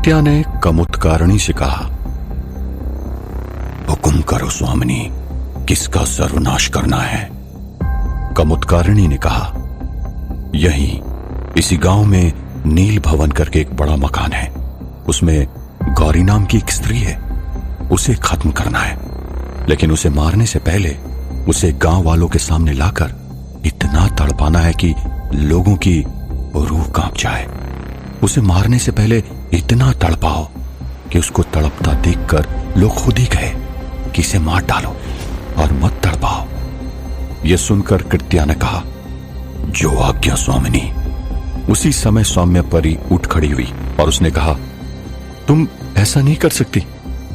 कृत्या ने कमुत्कारणी से कहा, हुक्म करो स्वामिनी, किसका सर्वनाश करना है? कमुत्कारणी ने कहा, यहीं इसी गांव में नील भवन करके एक बड़ा मकान है, उसमें गौरी नाम की एक स्त्री है, उसे खत्म करना है। लेकिन उसे मारने से पहले उसे गांव वालों के सामने लाकर इतना तड़पाना है कि लोगों की रूह कांप जाए। उसे मारने से पहले इतना तड़पाओ कि उसको तड़पता देखकर लोग खुद ही कहे कि इसे मार डालो और मत तड़पाओ। यह सुनकर कृत्या ने कहा, जो आज्ञा स्वामिनी। उसी समय सौम्य परी उठ खड़ी हुई और उसने कहा, तुम ऐसा नहीं कर सकती,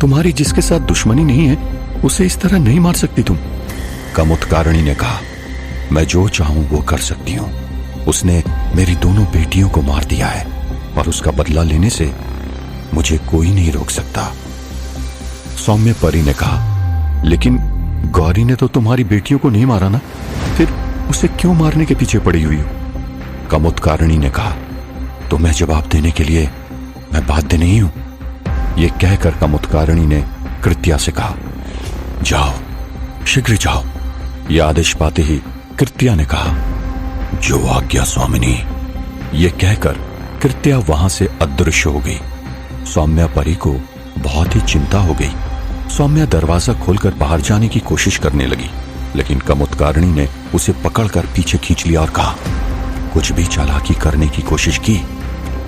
तुम्हारी जिसके साथ दुश्मनी नहीं है उसे इस तरह नहीं मार सकती तुम। कमुत्कारणी ने कहा, मैं जो चाहूं वो कर सकती हूं। उसने मेरी दोनों बेटियों को मार दिया है और उसका बदला लेने से मुझे कोई नहीं रोक सकता। सौम्य परी ने कहा, लेकिन गौरी ने तो तुम्हारी बेटियों को नहीं मारा ना, फिर उसे क्यों मारने के पीछे पड़ी हुई हो? कमुत्कारणी ने कहा, तुम्हें जवाब देने के लिए मैं बाध्य नहीं हूं। यह कहकर कमुत्कारणी ने कृत्या से कहा, जाओ, शीघ्र जाओ। यह आदेश पाते ही कृत्या ने कहा, जो आज्ञा स्वामिनी। यह कहकर कृत्या वहां से अदृश्य हो गई। सौम्या परी को बहुत ही चिंता हो गई। सौम्या दरवाजा खोलकर बाहर जाने की कोशिश करने लगी, लेकिन कमुत्कारणी ने उसे पकड़कर पीछे खींच लिया और कहा, कुछ भी चालाकी करने की कोशिश की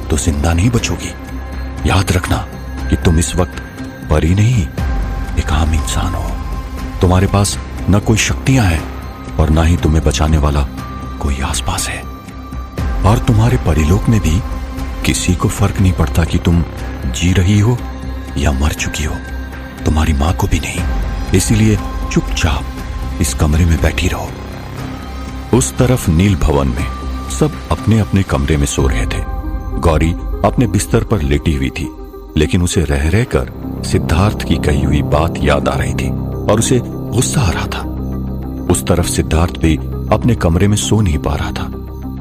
तो जिंदा नहीं बचोगी। याद रखना कि तुम इस वक्त परी नहीं, एक आम इंसान हो। तुम्हारे पास न कोई शक्तियां हैं और ना ही तुम्हें बचाने वाला कोई आसपास है। और तुम्हारे परिलोक में भी किसी को फर्क नहीं पड़ता कि तुम जी रही हो या मर चुकी हो, तुम्हारी मां को भी नहीं। इसीलिए चुपचाप इस कमरे में बैठी रहो। उस तरफ नील भवन में सब अपने अपने कमरे में सो रहे थे। गौरी अपने बिस्तर पर लेटी हुई थी, लेकिन उसे रह रहकर सिद्धार्थ की कही हुई बात याद आ रही थी और उसे गुस्सा आ रहा था। उस तरफ सिद्धार्थ भी अपने कमरे में सो नहीं पा रहा था।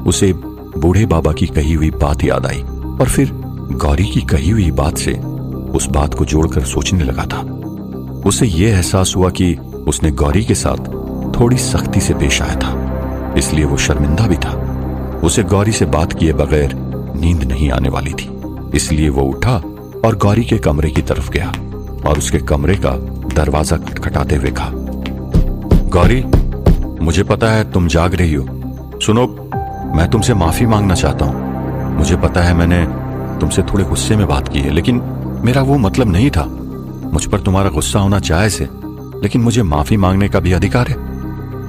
उसे बूढ़े बाबा की कही हुई बात याद आई और फिर गौरी की कही हुई बात से उस बात को जोड़कर सोचने लगा था। उसे यह एहसास हुआ कि उसने गौरी के साथ थोड़ी सख्ती से पेश आया था, इसलिए वो शर्मिंदा भी था। उसे गौरी से बात किए बगैर नींद नहीं आने वाली थी, इसलिए वो उठा और गौरी के कमरे की तरफ गया और उसके कमरे का दरवाजा खटखटाते हुए कहा, गौरी, मुझे पता है तुम जाग रही हो। सुनो, मैं तुमसे माफी मांगना चाहता हूं। मुझे पता है मैंने तुमसे थोड़े गुस्से में बात की है, लेकिन मेरा वो मतलब नहीं था। मुझ पर तुम्हारा गुस्सा होना जायज है, लेकिन मुझे माफी मांगने का भी अधिकार है।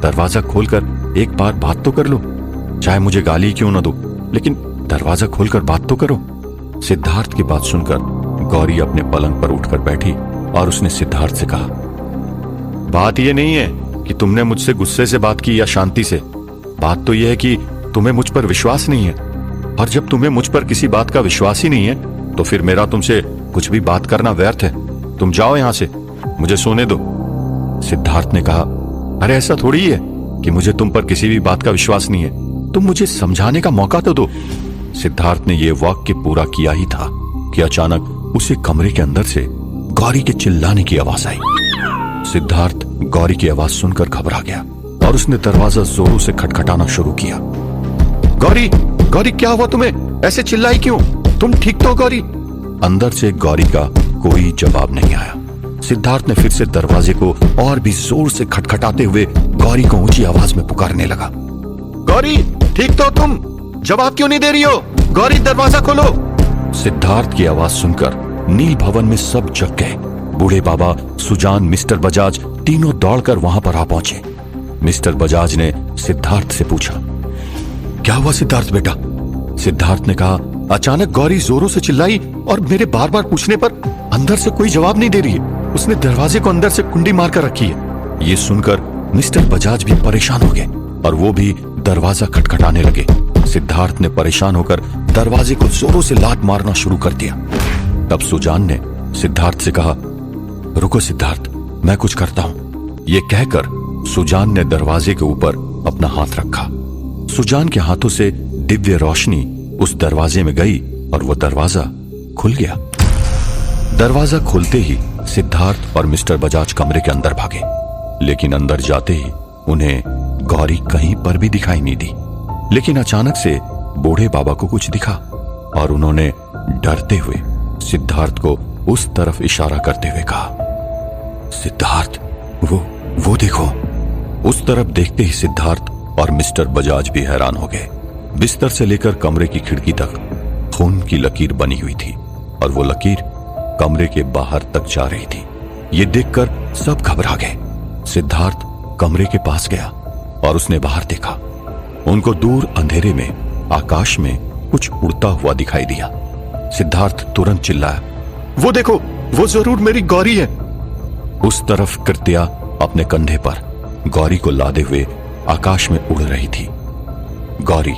दरवाजा खोलकर एक बार बात तो कर लो, चाहे मुझे गाली क्यों न दो, लेकिन दरवाजा खोलकर बात तो करो। सिद्धार्थ की बात सुनकर गौरी अपने पलंग पर उठकर बैठी और उसने सिद्धार्थ से कहा, बात यह नहीं है कि तुमने मुझसे गुस्से से बात की या शांति से। बात तो यह है कि तुम्हें मुझ पर विश्वास नहीं है, और जब तुम्हें मुझ पर किसी बात का विश्वास ही नहीं है तो फिर मेरा तुमसे कुछ भी बात करना व्यर्थ है। तुम जाओ यहां से, मुझे सोने दो। सिद्धार्थ ने कहा, अरे ऐसा थोड़ी है कि मुझे तुम पर किसी भी बात का विश्वास नहीं है, तुम मुझे समझाने का मौका तो दो। सिद्धार्थ ने यह वाक्य पूरा किया ही था कि अचानक उसे कमरे के अंदर से गौरी के चिल्लाने की आवाज आई। सिद्धार्थ गौरी की आवाज सुनकर घबरा गया और उसने दरवाजा जोरों से खटखटाना शुरू किया। गौरी, गौरी, क्या हुआ तुम्हें? ऐसे चिल्लाई क्यों? तुम ठीक तो गौरी? अंदर से गौरी का कोई जवाब नहीं आया। सिद्धार्थ ने फिर से दरवाजे को और भी जोर से खटखटाते हुए गौरी को ऊंची आवाज में पुकारने लगा, गौरी, ठीक तो तुम? जवाब क्यों नहीं दे रही हो? गौरी, दरवाजा खोलो। सिद्धार्थ की आवाज सुनकर नील भवन में सब जग गए। बूढ़े बाबा, सुजान, मिस्टर बजाज तीनों दौड़कर वहां पर आ पहुंचे। मिस्टर बजाज ने सिद्धार्थ से पूछा, क्या हुआ सिद्धार्थ बेटा? सिद्धार्थ ने कहा, अचानक गौरी जोरों से चिल्लाई और मेरे बार बार पूछने पर अंदर से कोई जवाब नहीं दे रही है। उसने दरवाजे को अंदर से कुंडी मारकर रखी है। ये सुनकर मिस्टर बजाज भी परेशान हो गए और वो भी दरवाजा खटखटाने लगे। सिद्धार्थ ने परेशान होकर दरवाजे को जोरों से लात मारना शुरू कर दिया। तब सुजान ने सिद्धार्थ से कहा, रुको सिद्धार्थ, मैं कुछ करता हूं। ये कहकर सुजान ने दरवाजे के ऊपर अपना हाथ रखा। सुजान के हाथों से दिव्य रोशनी उस दरवाजे में गई और वो दरवाजा खुल गया। दरवाजा खोलते ही सिद्धार्थ और मिस्टर बजाज कमरे के अंदर भागे, लेकिन अंदर जाते ही उन्हें गौरी कहीं पर भी दिखाई नहीं दी। लेकिन अचानक से बूढ़े बाबा को कुछ दिखा और उन्होंने डरते हुए सिद्धार्थ को उस तरफ इशारा करते हुए कहा, सिद्धार्थ, वो देखो। उस तरफ देखते ही सिद्धार्थ और मिस्टर बजाज भी हैरान हो गए। बिस्तर से लेकर कमरे की खिड़की तक खून की लकीर बनी हुई थी और वो लकीर कमरे के बाहर तक जा रही थी। ये देखकर सब घबरा गए। सिद्धार्थ कमरे के पास गया और उसने बाहर देखा। उनको दूर अंधेरे में आकाश में कुछ उड़ता हुआ दिखाई दिया। सिद्धार्थ तुरंत चिल्लाया, वो देखो, वो जरूर मेरी गौरी है। उस तरफ कृत्या अपने कंधे पर गौरी को लादे हुए आकाश में उड़ रही थी। गौरी,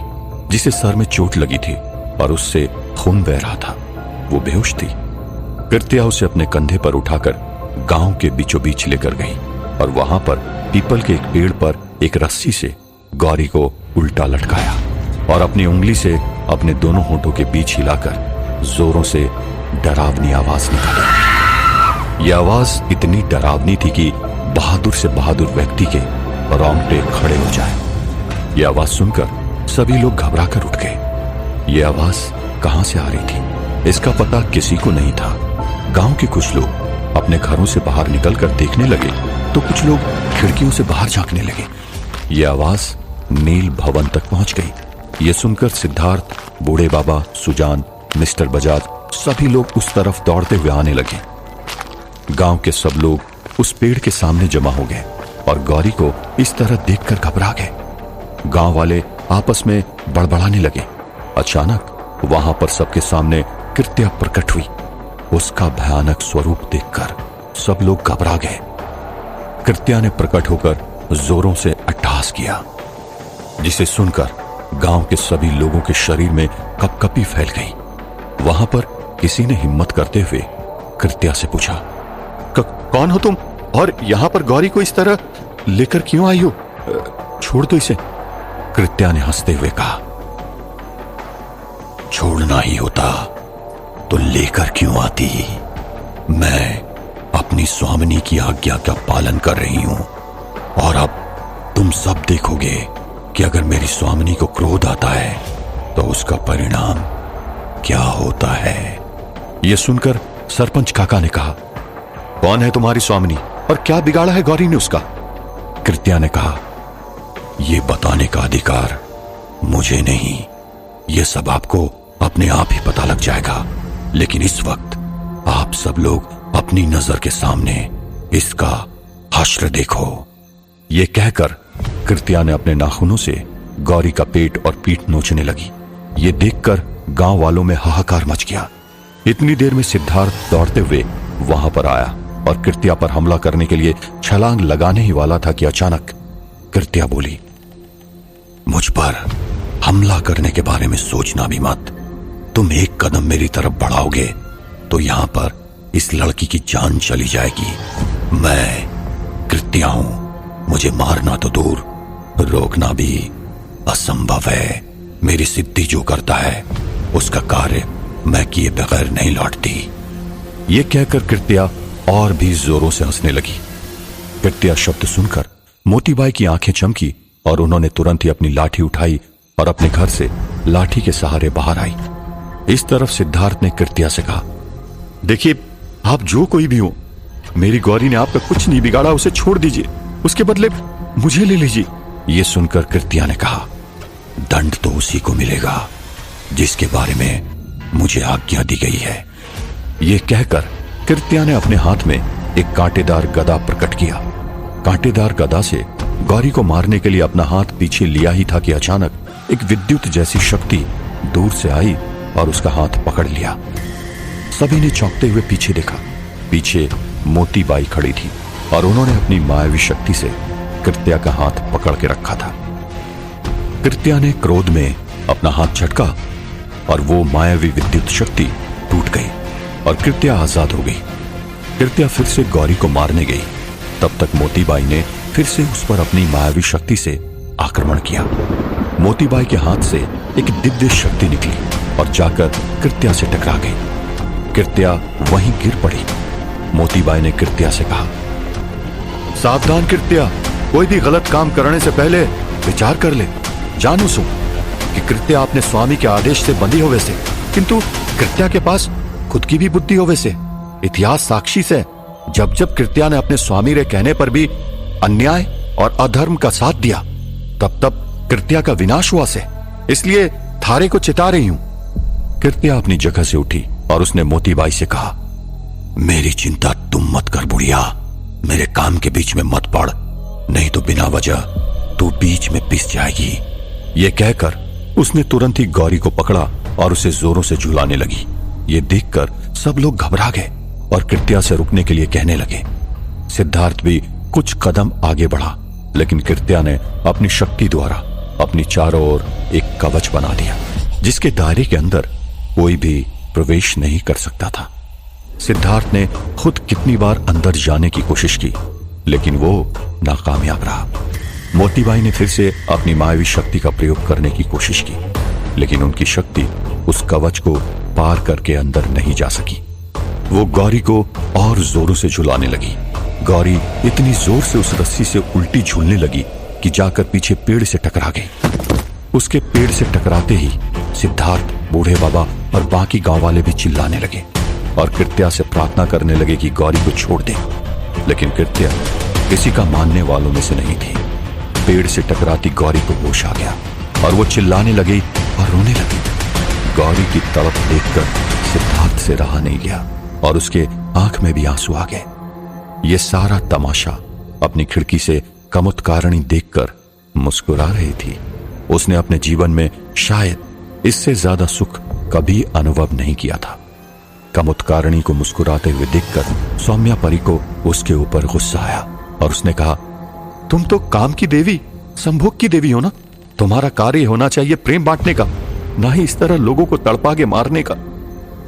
जिसे सर में चोट लगी थी और उससे खून बह रहा था, वो बेहोश थी। कृत्या उसे अपने कंधे पर उठाकर गांव के बीचों बीच लेकर गई और वहां पर पीपल के एक पेड़ पर एक रस्सी से गौरी को उल्टा लटकाया और अपनी उंगली से अपने दोनों होंठों के बीच हिलाकर जोरों से डरावनी आवाज निकाली। यह आवाज इतनी डरावनी थी कि बहादुर से बहादुर व्यक्ति के रोंगटे खड़े हो जाए। यह आवाज सुनकर सभी लोग घबरा कर उठ गए। यह आवाज कहां से आ रही थी, इसका पता किसी को नहीं था। गांव के कुछ लोग अपने घरों से बाहर निकलकर देखने लगे तो कुछ लोग खिड़कियों से बाहर झांकने लगे। यह आवाज नील भवन तक पहुंच गई। यह सुनकर सिद्धार्थ, बूढ़े बाबा, सुजान, मिस्टर बजाज सभी लोग उस तरफ दौड़ते हुए आने लगे। गांव के सब लोग उस पेड़ के सामने जमा हो गए और गौरी को इस तरह देखकर घबरा गए। गांव वाले आपस में बड़बड़ाने लगे। अचानक वहां पर सबके सामने कृत्या प्रकट हुई। उसका भयानक स्वरूप देखकर सब लोग घबरा गए। कृत्या ने प्रकट होकर जोरों से अट्टहास किया, जिसे सुनकर गांव के सभी लोगों के शरीर में कपकपी फैल गई। वहां पर किसी ने हिम्मत करते हुए कृत्या से पूछा, कौन हो तुम और यहां पर गौरी को इस तरह लेकर क्यों आई हो? छोड़ दो इसे। कृत्या ने हंसते हुए कहा, छोड़ना ही होता तो लेकर क्यों आती? मैं अपनी स्वामिनी की आज्ञा का पालन कर रही हूं और अब तुम सब देखोगे कि अगर मेरी स्वामिनी को क्रोध आता है तो उसका परिणाम क्या होता है। यह सुनकर सरपंच काका ने कहा, कौन है तुम्हारी स्वामिनी और क्या बिगाड़ा है गौरी ने उसका? कृत्या ने कहा, यह बताने का अधिकार मुझे नहीं, यह सब आपको अपने आप ही पता लग जाएगा। लेकिन इस वक्त आप सब लोग अपनी नजर के सामने इसका हश्र देखो। यह कहकर कृत्या ने अपने नाखूनों से गौरी का पेट और पीठ नोचने लगी। यह देखकर गांव वालों में हाहाकार मच गया। इतनी देर में सिद्धार्थ दौड़ते हुए वहां पर आया और कृत्या पर हमला करने के लिए छलांग लगाने ही वाला था कि अचानक कृत्या बोली, मुझ पर हमला करने के बारे में सोचना भी मत। तुम एक कदम मेरी तरफ बढ़ाओगे तो यहां पर इस लड़की की जान चली जाएगी। मैं कृत्या हूं, मुझे मारना तो दूर, रोकना भी असंभव है। मेरी सिद्धि जो करता है उसका कार्य मैं किए बगैर नहीं लौटती। ये कहकर कृत्या और भी जोरों से हंसने लगी। कृत्या शब्द सुनकर मोतीबाई की आंखें चमकी और उन्होंने तुरंत ही अपनी लाठी उठाई और अपने घर से लाठी के सहारे बाहर आई। इस तरफ सिद्धार्थ ने कृत्या से कहा, देखिए, आप जो कोई भी हो, मेरी गौरी ने आपका कुछ नहीं बिगाड़ा, उसे छोड़ दीजिए, उसके बदले मुझे ले लीजिए। यह सुनकर कृत्या ने कहा, दंड तो उसी को मिलेगा जिसके बारे में मुझे आज्ञा दी गई है। यह कहकर कृत्या ने अपने हाथ में एक कांटेदार गदा प्रकट किया। कांटेदार गदा से गौरी को मारने के लिए अपना हाथ पीछे लिया ही था कि अचानक एक विद्युत जैसी शक्ति दूर से आई और उसका हाथ पकड़ लिया। सभी ने चौंकते हुए पीछे देखा। पीछे मोतीबाई खड़ी थी और उन्होंने अपनी मायावी शक्ति से कृत्या का हाथ पकड़ के रखा था। कृत्या ने क्रोध में अपना हाथ झटका और वो मायावी विद्युत शक्ति टूट गई और कृत्या आजाद हो गई। कृत्या फिर से गौरी को मारने गई। तब तक मोतीबाई ने फिर से उस पर अपनी मायावी शक्ति से आक्रमण किया। मोतीबाई के हाथ से एक दिव्य शक्ति निकली और जाकर कृत्या से टकरा गई। कृत्या वहीं गिर पड़ी। मोतीबाई ने कृत्या से कहा, सावधान कृत्या, कोई भी गलत काम करने से पहले विचार कर ले। जानू सो कि कृत्या अपने स्वामी के आदेश से बंधी होवे से, किंतु कृत्या के पास खुद की भी बुद्धि होवे से। इतिहास साक्षी से जब जब कृत्या ने अपने स्वामी रे कहने पर भी अन्याय और अधर्म का साथ दिया, तब तब कृत्या का विनाश हुआ से। इसलिए थारे को चिता रही हूं। कृत्या अपनी जगह से उठी और उसने मोतीबाई से कहा, मेरी चिंता तुम मत कर बुढ़िया, मेरे काम के बीच में मत पड़, नहीं तो बिना वजह तू बीच में पिस जाएगी। यह कहकर उसने तुरंत ही गौरी को पकड़ा और उसे जोरों से झुलाने लगी। ये देखकर सब लोग घबरा गए और कृत्या से रुकने के लिए कहने लगे। सिद्धार्थ भी कुछ कदम आगे बढ़ा, लेकिन कृत्या ने अपनी शक्ति द्वारा अपनी चारों ओर एक कवच बना दिया, जिसके दायरे के अंदर कोई भी प्रवेश नहीं कर सकता था। सिद्धार्थ ने खुद कितनी बार अंदर जाने की कोशिश की, लेकिन वो नाकामयाब रहा। मोतीबाई ने फिर से अपनी मायावी शक्ति का प्रयोग करने की कोशिश की, लेकिन उनकी शक्ति उस कवच को पार करके अंदर नहीं जा सकी। वो गौरी को और जोरों से झुलाने लगी। गौरी इतनी जोर से उस रस्सी से उल्टी झूलने लगी कि जाकर पीछे पेड़ से टकरा गई। उसके पेड़ से टकराते ही सिद्धार्थ, बूढ़े बाबा और बाकी गांव वाले भी चिल्लाने लगे और कृत्या से प्रार्थना करने लगे कि गौरी को छोड़ दे, लेकिन कृत्या किसी का मानने वालों में से नहीं थी। पेड़ से टकराती गौरी को होश आ गया और वो चिल्लाने लगी और रोने लगी। गौरी की तड़प देखकर सिद्धार्थ से रहा नहीं गया और उसके आंख में भी आंसू आ गए। ये सारा तमाशा अपनी खिड़की से कमुत्कारणी देखकर मुस्कुरा रही थी। उसने अपने जीवन में शायद इससे ज्यादा सुख कभी अनुभव नहीं किया था। कमुत्कारणी को मुस्कुराते हुए देखकर सौम्या परी को उसके ऊपर गुस्सा आया और उसने कहा, तुम तो काम की देवी, संभोग की देवी हो ना। तुम्हारा कार्य होना चाहिए प्रेम बांटने का, ना ही इस तरह लोगों को तड़पा के मारने का।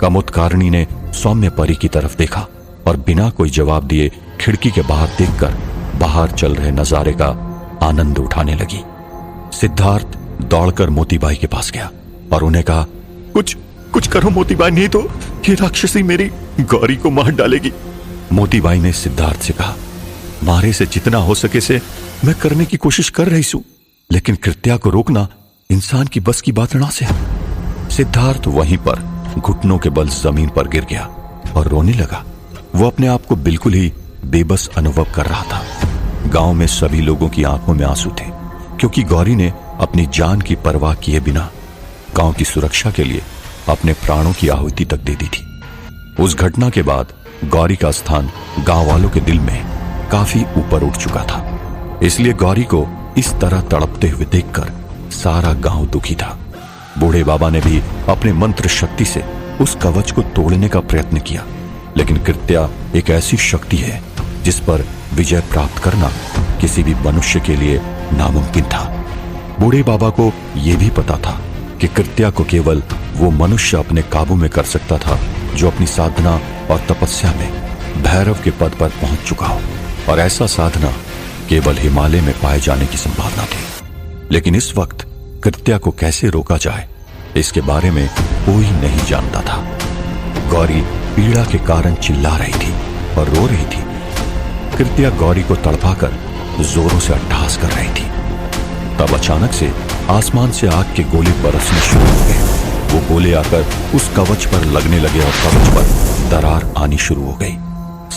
कमुत्कारणी ने सौम्य परी की तरफ देखा और बिना कोई जवाब दिए खिड़की के बाहर देखकर बाहर चल रहे नजारे का आनंद उठाने लगी। सिद्धार्थ दौड़कर मोतीबाई के पास गया और उन्हें कहा, कुछ करो मोतीबाई, नहीं तो ये राक्षसी मेरी गौरी को मार डालेगी। मोतीबाई ने सिद्धार्थ से कहा, मारे से जितना हो सके से मैं करने की कोशिश कर रही हूं, लेकिन कृत्या को रोकना इंसान की बस की बात ना से। सिद्धार्थ वहीं पर घुटनों के बल जमीन पर गिर गया और रोने लगा। वो अपने आप को बिल्कुल ही बेबस अनुभव कर रहा था। गांव में सभी लोगों की आंखों में आंसू थे, क्योंकि गौरी ने अपनी जान की परवाह किए बिना गांव की सुरक्षा के लिए अपने प्राणों की आहुति तक दे दी थी। उस घटना के बाद गौरी का स्थान गांव वालों के दिल में काफी ऊपर उठ चुका था। इसलिए गौरी को इस तरह तड़पते हुए देखकर सारा गांव दुखी था। बूढ़े बाबा ने भी अपने मंत्र शक्ति से उस कवच को तोड़ने का प्रयत्न किया, लेकिन कृत्या एक ऐसी शक्ति है जिस पर विजय प्राप्त करना किसी भी मनुष्य के लिए नामुमकिन था। बूढ़े बाबा को यह भी पता था कि कृत्या को केवल वो मनुष्य अपने काबू में कर सकता था जो अपनी साधना और तपस्या में भैरव के पद पर पहुंच चुका हो, और ऐसा साधना केवल हिमालय में पाए जाने की संभावना थी। लेकिन इस वक्त कृत्या को कैसे रोका जाए, इसके बारे में कोई नहीं जानता था। गौरी पीड़ा के कारण चिल्ला रही थी और रो रही थी। कृत्या गौरी को तड़पाकर जोरों से अट्टहास कर रही थी। तब अचानक से आसमान से आग के गोले बरसने शुरू हो गए। वो गोले आकर उस कवच पर लगने लगे और कवच पर दरार आनी शुरू हो गई।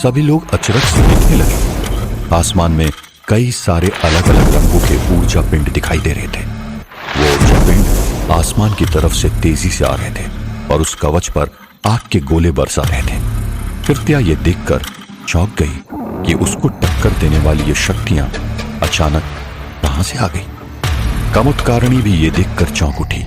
सभी लोग अचरज से देखने लगे। आसमान में कई सारे अलग अलग रंगों के ऊर्जा पिंड दिखाई दे रहे थे। वो ऊर्जा पिंड आसमान की तरफ से तेजी से आ रहे थे और उस कवच पर आग के गोले बरसा रहे थे। कृत्या ये देखकर चौंक गई कि उसको टक्कर देने वाली ये शक्तियां अचानक कहां से आ गई। कमुत्कारणी भी ये देखकर चौंक उठी।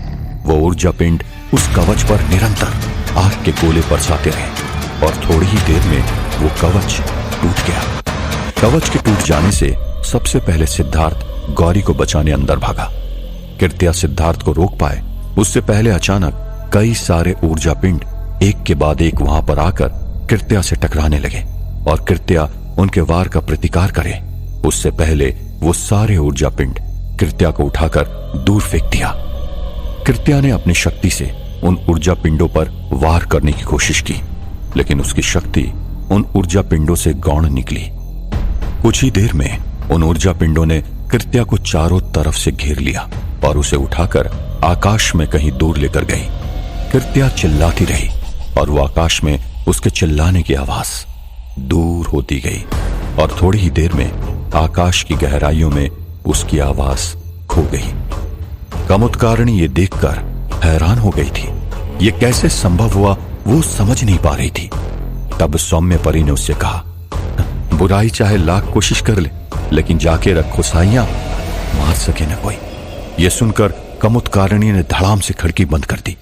वो ऊर्जा पिंड उस कवच पर निरंतर आग के गोले बरसाते रहे और थोड़ी ही देर में वो कवच टूट गया। कवच के टूट जाने से सबसे पहले सिद्धार्थ गौरी को बचाने अंदर भागा। कृत्या सिद्धार्थ को रोक पाए उससे पहले अचानक कई सारे ऊर्जा पिंड एक के बाद एक वहां पर आकर कृत्या से टकराने लगे और कृत्या उनके वार का प्रतिकार करे उससे पहले वो सारे ऊर्जा पिंड कृत्या को उठाकर दूर फेंक दिया। कृत्या ने अपनी शक्ति से उन ऊर्जा पिंडों पर वार करने की कोशिश की, लेकिन उसकी शक्ति उन ऊर्जा पिंडों से गौण निकली। कुछ ही देर में उन ऊर्जा पिंडों ने कृत्या को चारों तरफ से घेर लिया और उसे उठाकर आकाश में कहीं दूर लेकर गई। कृत्या चिल्लाती रही और वो आकाश में उसके चिल्लाने की आवाज दूर होती गई और थोड़ी ही देर में आकाश की गहराइयों में उसकी आवाज खो गई। कमुत्कारणी ये देखकर हैरान हो गई थी। ये कैसे संभव हुआ वो समझ नहीं पा रही थी। तब सौम्य परी ने उससे कहा, बुराई चाहे लाख कोशिश कर ले, लेकिन जाके रख खुसाइयां मार सके न कोई। यह सुनकर कमुत्कारणी ने धड़ाम से खिड़की बंद कर दी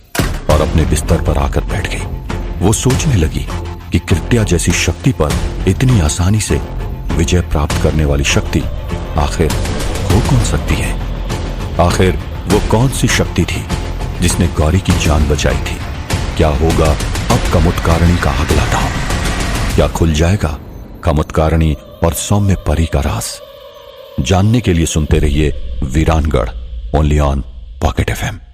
और अपने बिस्तर पर आकर बैठ गई। वो सोचने लगी कि कृत्या जैसी शक्ति पर इतनी आसानी से विजय प्राप्त करने वाली शक्ति आखिर हो कौन सकती है। आखिर वो कौन सी शक्ति थी जिसने गौरी की जान बचाई थी। क्या होगा अब कमुत्कारणी का अगला दांव? क्या खुल जाएगा कमुत्कारणी और सौम्य परी का राज? जानने के लिए सुनते रहिए वीरानगढ़, ओनली ऑन पॉकेट FM।